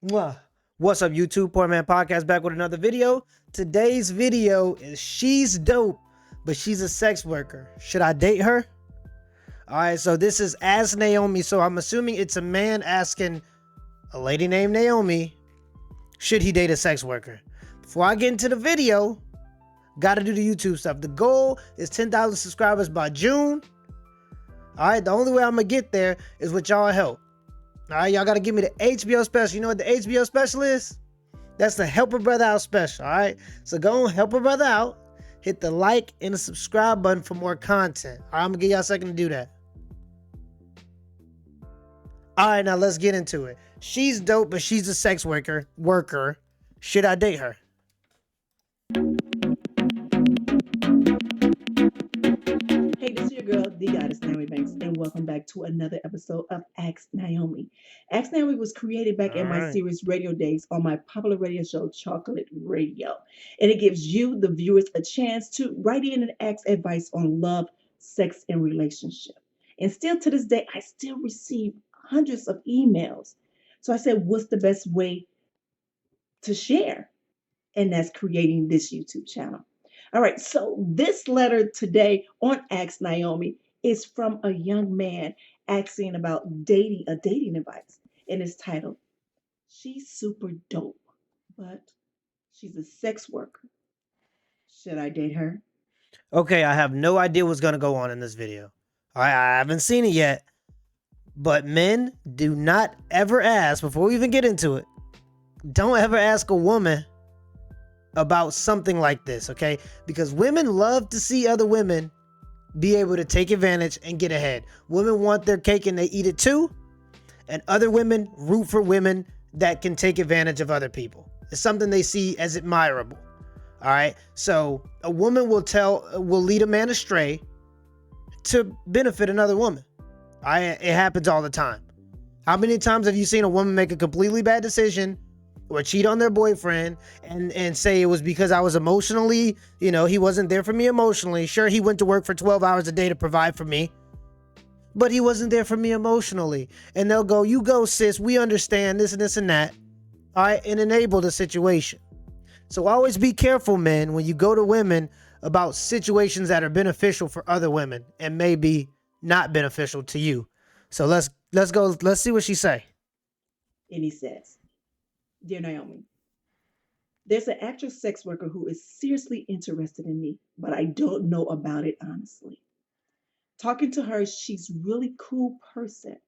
Mwah. What's up, YouTube? Poor.Mans.Podcast back with another video. Today's video is she's dope, but she's a sex worker. Should I date her? All right, so this is Ask Naomi. So I'm assuming it's a man asking a lady named Naomi, should he date a sex worker? Before I get into the video, gotta do the YouTube stuff. The goal is 10,000 subscribers by June. All right, the only way I'm gonna get there is with y'all help. All right, y'all got to give me the HBO special. You know what the HBO special is? That's the Help a Brother Out special, all right? So go on, help a brother out. Hit the like and the subscribe button for more content. All right, I'm going to give y'all a second to do that. All right, now let's get into it. She's dope, but she's a sex worker. Should I date her? Hey, this is your girl, the goddess Naomi Banks, and welcome back to another episode of Ask Naomi. Ask Naomi was created back in my series Radio Days on my popular radio show, Chocolate Radio. And it gives you, the viewers, a chance to write in and ask advice on love, sex, and relationship. And still to this day, I still receive hundreds of emails. So I said, what's the best way to share? And that's creating this YouTube channel. All right, so this letter today on Ask Naomi is from a young man asking about dating advice. And it's titled, She's Super Dope, but she's a sex worker. Should I date her? Okay, I have no idea what's going to go on in this video. All right, I haven't seen it yet. But men, do not ever ask, before we even get into it, don't ever ask a woman about something like this, okay? Because women love to see other women be able to take advantage and get ahead. Women want their cake and they eat it too. And other women root for women that can take advantage of other people. It's something they see as admirable. All right. So a woman will lead a man astray to benefit another woman. It happens all the time. How many times have you seen a woman make a completely bad decision or cheat on their boyfriend and say it was because I was emotionally, he wasn't there for me emotionally. Sure, he went to work for 12 hours a day to provide for me, but he wasn't there for me emotionally. And they'll go, you go, sis, we understand this and this and that. All right, and enable the situation. So always be careful, men, when you go to women about situations that are beneficial for other women and maybe not beneficial to you. So let's go. Let's see what she say. And he says, Dear Naomi, there's an actress sex worker who is seriously interested in me, but I don't know about it honestly. Talking to her, she's really cool person.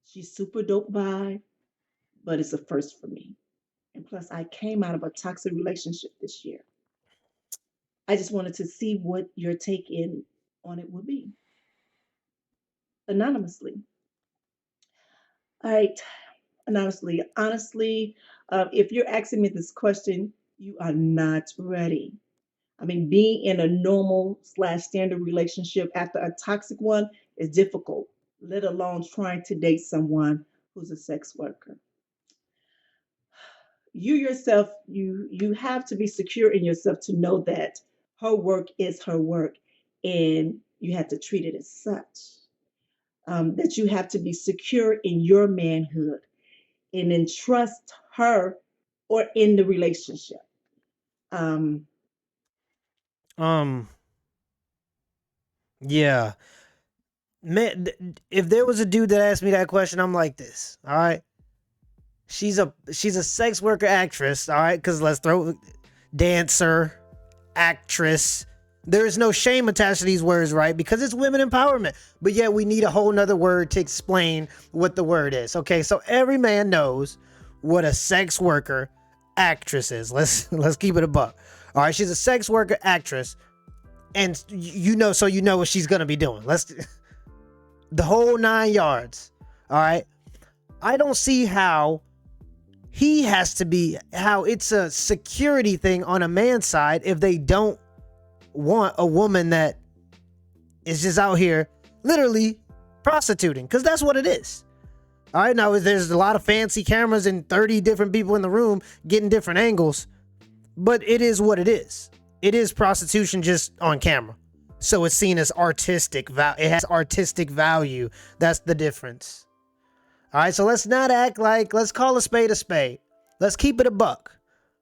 She's super dope vibe, but it's a first for me. And plus, I came out of a toxic relationship this year. I just wanted to see what your take on it would be. Anonymously. All right. Honestly, if you're asking me this question, you are not ready. I mean, being in a normal/standard relationship after a toxic one is difficult, let alone trying to date someone who's a sex worker. You yourself, you have to be secure in yourself to know that her work is her work, and you have to treat it as such. That you have to be secure in your manhood and then trust her or in the relationship. Yeah. Man, if there was a dude that asked me that question, I'm like this, all right? She's a sex worker actress, all right? Because let's throw dancer, actress. There is no shame attached to these words, right? Because it's women empowerment. But yet we need a whole nother word to explain what the word is. Okay, so every man knows what a sex worker actress is. Let's keep it a buck. All right, she's a sex worker actress. And so you know what she's gonna be doing. The whole 9 yards. All right. I don't see how it's a security thing on a man's side if they don't want a woman that is just out here literally prostituting, because that's what it is. All right, now there's a lot of fancy cameras and 30 different people in the room getting different angles, but it is what it is. It is prostitution, just on camera, so it's seen as artistic value. It has artistic value. That's the difference. All right, so let's not act like, let's call a spade a spade. Let's keep it a buck.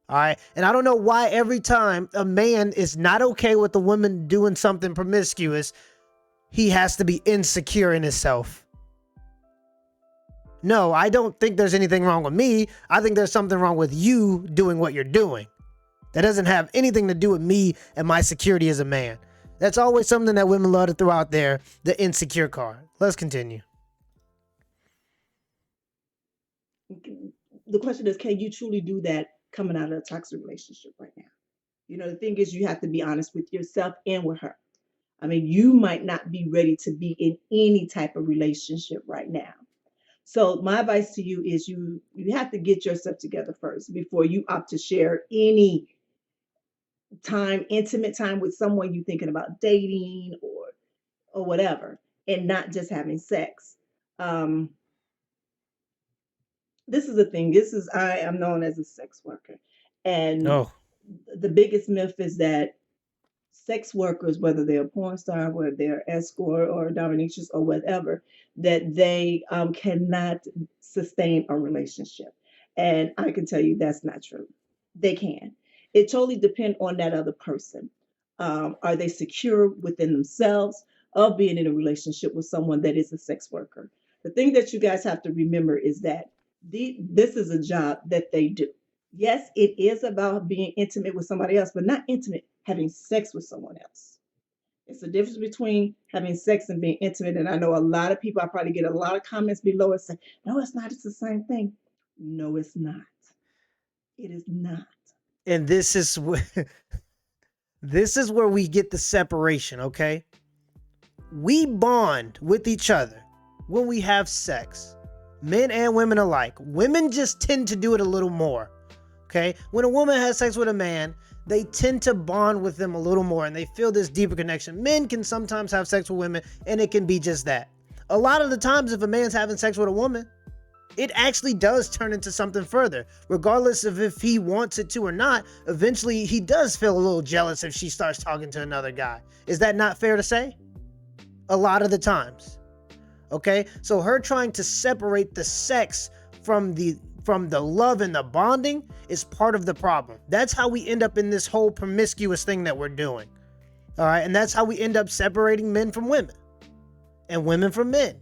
All right. And I don't know why every time a man is not okay with a woman doing something promiscuous, he has to be insecure in himself. No, I don't think there's anything wrong with me. I think there's something wrong with you doing what you're doing. That doesn't have anything to do with me and my security as a man. That's always something that women love to throw out there, the insecure card. Let's continue. The question is, can you truly do that coming out of a toxic relationship right now? You know, the thing is, you have to be honest with yourself and with her. I mean, you might not be ready to be in any type of relationship right now. So my advice to you is you have to get yourself together first before you opt to share any time, intimate time with someone you're thinking about dating or whatever, and not just having sex. Um, this is the thing. I am known as a sex worker, and Oh, the biggest myth is that sex workers, whether they're a porn star, whether they're escort or dominatrix or whatever, that they cannot sustain a relationship. And I can tell you that's not true. They can. It totally depends on that other person. Are they secure within themselves of being in a relationship with someone that is a sex worker? The thing that you guys have to remember is that this is a job that they do. Yes, it is about being intimate with somebody else, but not intimate having sex with someone else. It's the difference between having sex and being intimate. And I know a lot of people, I probably get a lot of comments below and say, no, it's not. It's the same thing. No, it's not. It is not. and this is this is where we get the separation, okay? We bond with each other when we have sex. Men and women alike. Women just tend to do it a little more. Okay? When a woman has sex with a man, they tend to bond with them a little more and they feel this deeper connection. Men can sometimes have sex with women and it can be just that. A lot of the times, if a man's having sex with a woman, it actually does turn into something further. Regardless of if he wants it to or not, eventually he does feel a little jealous if she starts talking to another guy. Is that not fair to say? A lot of the times. Okay? So her trying to separate the sex from the love and the bonding is part of the problem. That's how we end up in this whole promiscuous thing that we're doing. All right? And that's how we end up separating men from women and women from men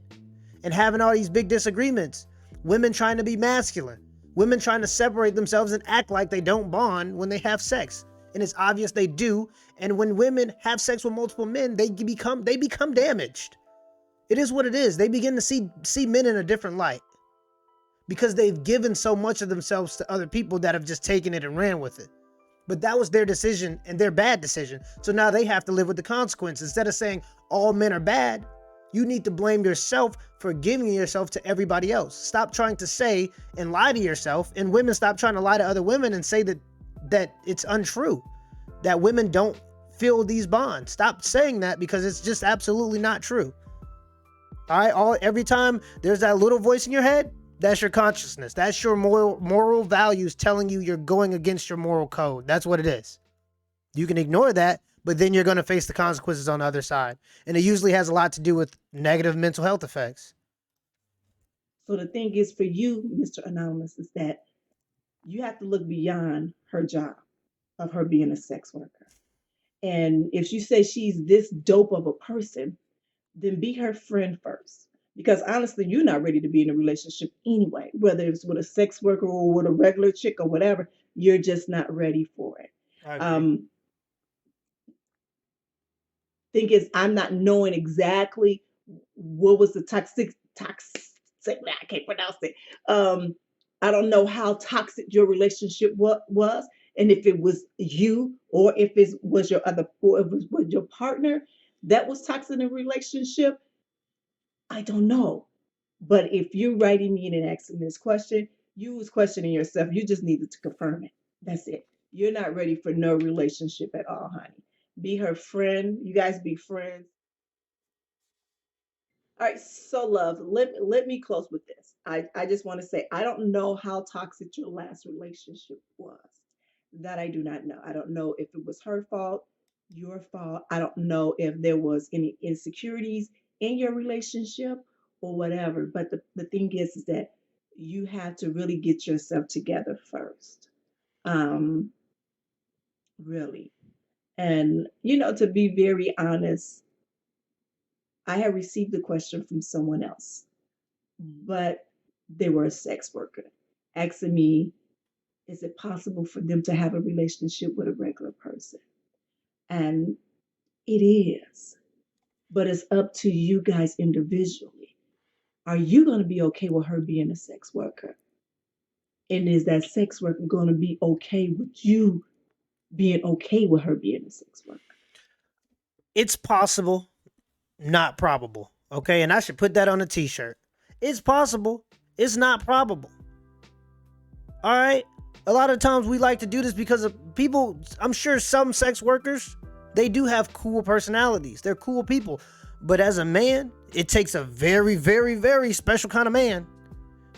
and having all these big disagreements. Women trying to be masculine, women trying to separate themselves and act like they don't bond when they have sex. And it's obvious they do. And when women have sex with multiple men, they become damaged. It is what it is. They begin to see men in a different light because they've given so much of themselves to other people that have just taken it and ran with it. But that was their decision and their bad decision. So now they have to live with the consequences. Instead of saying all men are bad, you need to blame yourself for giving yourself to everybody else. Stop trying to say and lie to yourself, and women stop trying to lie to other women and say that it's untrue, that women don't feel these bonds. Stop saying that because it's just absolutely not true. All right, every time there's that little voice in your head, that's your consciousness. That's your moral values telling you you're going against your moral code. That's what it is. You can ignore that, but then you're going to face the consequences on the other side. And it usually has a lot to do with negative mental health effects. So the thing is for you, Mr. Anonymous, is that you have to look beyond her job of her being a sex worker. And if you say she's this dope of a person, then be her friend first. Because honestly, you're not ready to be in a relationship anyway, whether it's with a sex worker or with a regular chick or whatever, you're just not ready for it. I agree. Um, thing is, I'm not knowing exactly what was the toxic, I can't pronounce it. Um, I don't know how toxic your relationship was, and if it was you or if it was your other, or if it was your partner that was toxic in a relationship. I don't know. But if you're writing me and asking this question, you was questioning yourself. You just needed to confirm it. That's it. You're not ready for no relationship at all, honey. Be her friend. You guys be friends. All right, so love, let me close with this. I just want to say I don't know how toxic your last relationship was. That I do not know. I don't know if it was her fault, your fault. I don't know if there was any insecurities in your relationship or whatever. But the thing is that you have to really get yourself together first. Um, really. And, to be very honest, I had received a question from someone else, but they were a sex worker asking me, is it possible for them to have a relationship with a regular person? And it is, but it's up to you guys individually. Are you going to be okay with her being a sex worker? And is that sex worker going to be okay with you being okay with her being a sex worker? It's possible, not probable. Okay, and I should put that on a t-shirt. It's possible, it's not probable. All right. A lot of times we like to do this because of people. I'm sure some sex workers, they do have cool personalities. They're cool people. But as a man, it takes a very, very, very special kind of man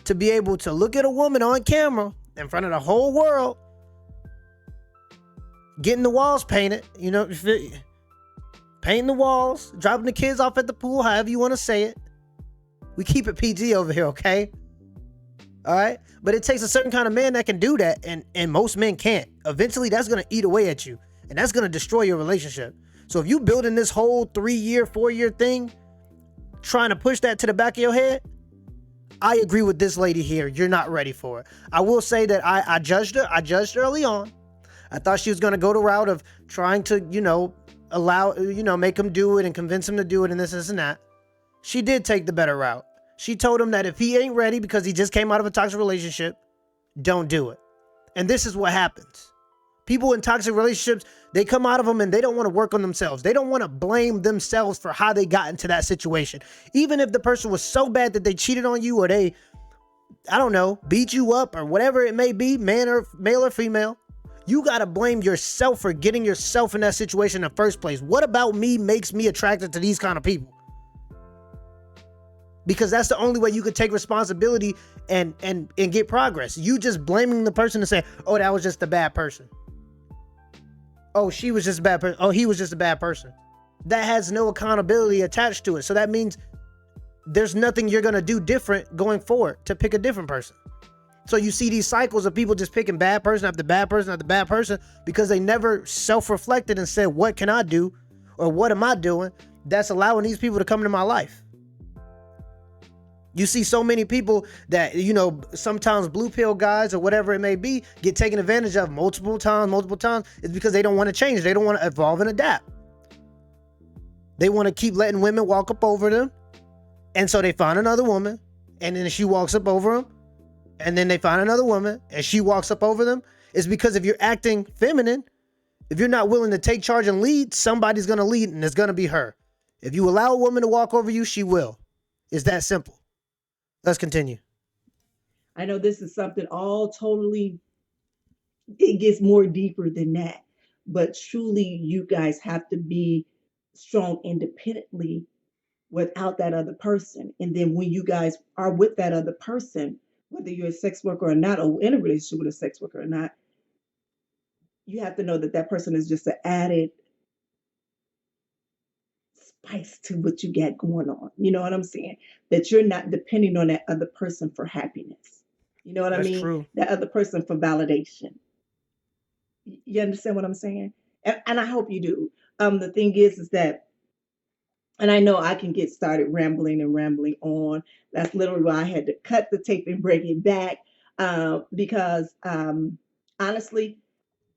to be able to look at a woman on camera in front of the whole world, getting the walls painted, painting the walls, dropping the kids off at the pool, however you want to say it. We keep it PG over here, okay? All right? But it takes a certain kind of man that can do that, and most men can't. Eventually, that's going to eat away at you, and that's going to destroy your relationship. So if you building this whole 3-year, 4-year thing, trying to push that to the back of your head, I agree with this lady here. You're not ready for it. I will say that I judged her. I judged early on. I thought she was going to go the route of trying to, make him do it and convince him to do it and this and that. She did take the better route. She told him that if he ain't ready because he just came out of a toxic relationship, don't do it. And this is what happens. People in toxic relationships, they come out of them and they don't want to work on themselves. They don't want to blame themselves for how they got into that situation. Even if the person was so bad that they cheated on you or they, beat you up or whatever it may be, male or female, you got to blame yourself for getting yourself in that situation in the first place. What about me makes me attracted to these kind of people? Because that's the only way you could take responsibility and get progress. You just blaming the person and saying, oh, that was just a bad person. Oh, she was just a bad person. Oh, he was just a bad person. That has no accountability attached to it. So that means there's nothing you're going to do different going forward to pick a different person. So you see these cycles of people just picking bad person after bad person after bad person because they never self-reflected and said, what can I do? Or what am I doing that's allowing these people to come into my life? You see so many people that, sometimes blue pill guys or whatever it may be get taken advantage of multiple times. It's because they don't want to change. They don't want to evolve and adapt. They want to keep letting women walk up over them. And so they find another woman and then she walks up over them. And then they find another woman and she walks up over them. It's because if you're acting feminine, if you're not willing to take charge and lead, somebody's going to lead and it's going to be her. If you allow a woman to walk over you, she will. It's that simple. Let's continue. I know this is something it gets more deeper than that. But truly, you guys have to be strong independently without that other person. And then when you guys are with that other person, whether you're a sex worker or not, or in a relationship with a sex worker or not, you have to know that that person is just an added spice to what you got going on. You know what I'm saying? That you're not depending on that other person for happiness. You know what I That's mean? true. That other person for validation. You understand what I'm saying? And I hope you do. The thing is that, and I know I can get started rambling and rambling on. That's literally why I had to cut the tape and bring it back. Because honestly,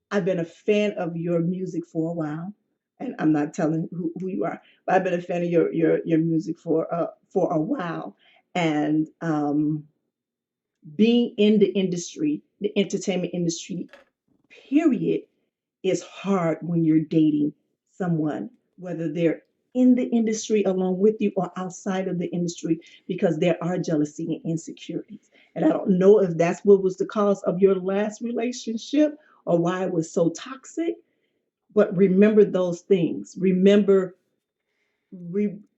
I've been a fan of your music for a while, and I'm not telling who you are, but I've been a fan of your music for a while, and being in the industry, the entertainment industry, period, is hard when you're dating someone, whether they're in the industry along with you or outside of the industry, because there are jealousy and insecurities. And I don't know if that's what was the cause of your last relationship or why it was so toxic, but remember those things.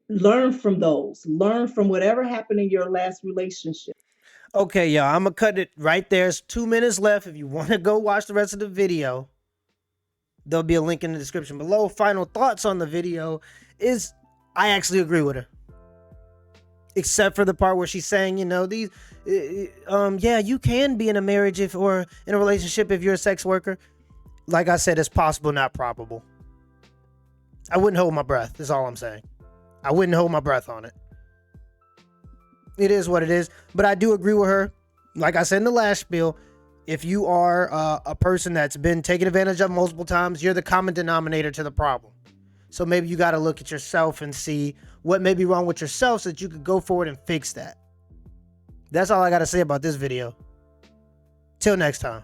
Learn from those. Learn from whatever happened in your last relationship. Okay, y'all, I'm going to cut it right there. It's 2 minutes left. If you want to go watch the rest of the video, there'll be a link in the description below. Final thoughts on the video is I actually agree with her. except for the part where she's saying, you know, yeah, you can be in a marriage or in a relationship if you're a sex worker. Like I said, it's possible, not probable. I wouldn't hold my breath, is all I'm saying. I wouldn't hold my breath on it. It is what it is. But I do agree with her. Like I said in the last spiel, if you are a person that's been taken advantage of multiple times, you're the common denominator to the problem. So maybe you got to look at yourself and see what may be wrong with yourself so that you could go forward and fix that. That's all I got to say about this video. Till next time.